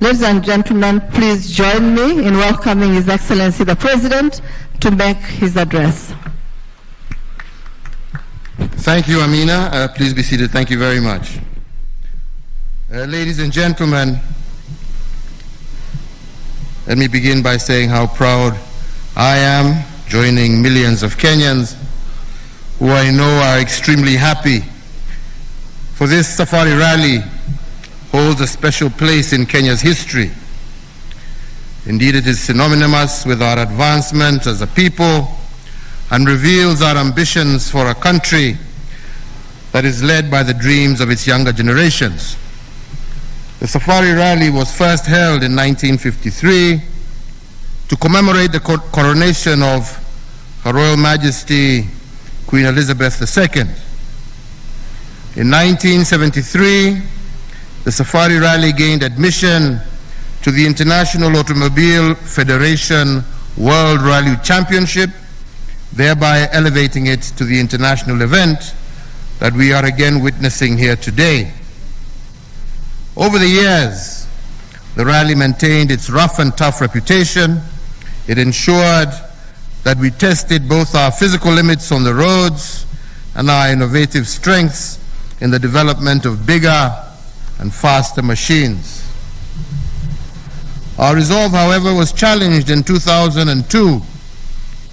Ladies and gentlemen, please join me in welcoming His Excellency the President to make his address. Thank you, Amina. Please be seated. Thank you very much. Ladies and gentlemen, let me begin by saying how proud I am, joining millions of Kenyans who I know are extremely happy. For this Safari Rally holds a special place in Kenya's history. Indeed, it is synonymous with our advancement as a people and reveals our ambitions for a country that is led by the dreams of its younger generations. The Safari Rally was first held in 1953 to commemorate the coronation of Her Royal Majesty Queen Elizabeth II. In 1973, the Safari Rally gained admission to the International Automobile Federation World Rally Championship, thereby elevating it to the international event that we are again witnessing here today. Over the years, the rally maintained its rough and tough reputation. It ensured that we tested both our physical limits on the roads and our innovative strengths in the development of bigger and faster machines. Our resolve, however, was challenged in 2002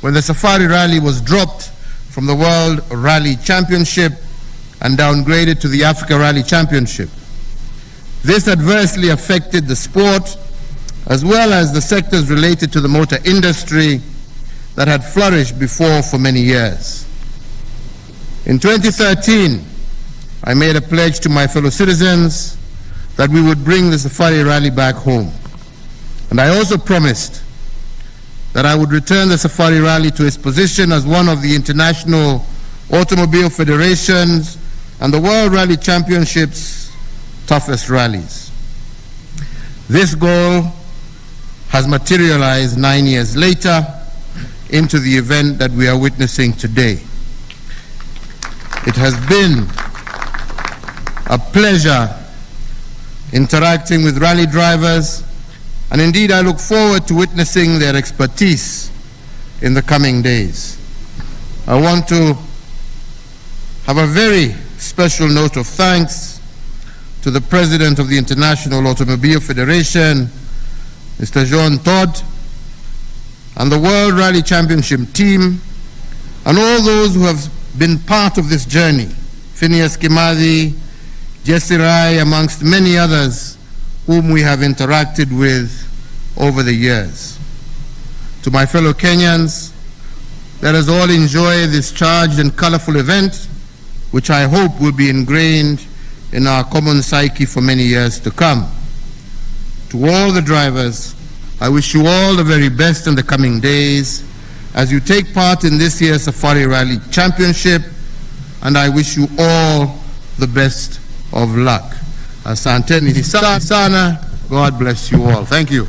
when the Safari Rally was dropped from the World Rally Championship and downgraded to the Africa Rally Championship. This adversely affected the sport as well as the sectors related to the motor industry that had flourished before for many years. In 2013, I made a pledge to my fellow citizens that we would bring the Safari Rally back home. And I also promised that I would return the Safari Rally to its position as one of the International Automobile Federation's and the World Rally Championship's toughest rallies. This goal has materialized 9 years later into the event that we are witnessing today. It has been a pleasure interacting with rally drivers, and indeed I look forward to witnessing their expertise in the coming days. I want to have a very special note of thanks to the President of the International Automobile Federation, Mr. John Todd, and the World Rally Championship team, and all those who have been part of this journey, Phineas Kimathi, Jesse Rai, amongst many others whom we have interacted with over the years. To my fellow Kenyans, let us all enjoy this charged and colorful event, which I hope will be ingrained in our common psyche for many years to come. To all the drivers, I wish you all the very best in the coming days as you take part in this year's Safari Rally Championship, and I wish you all the best of luck. Asanteni sana. God bless you all. Thank you.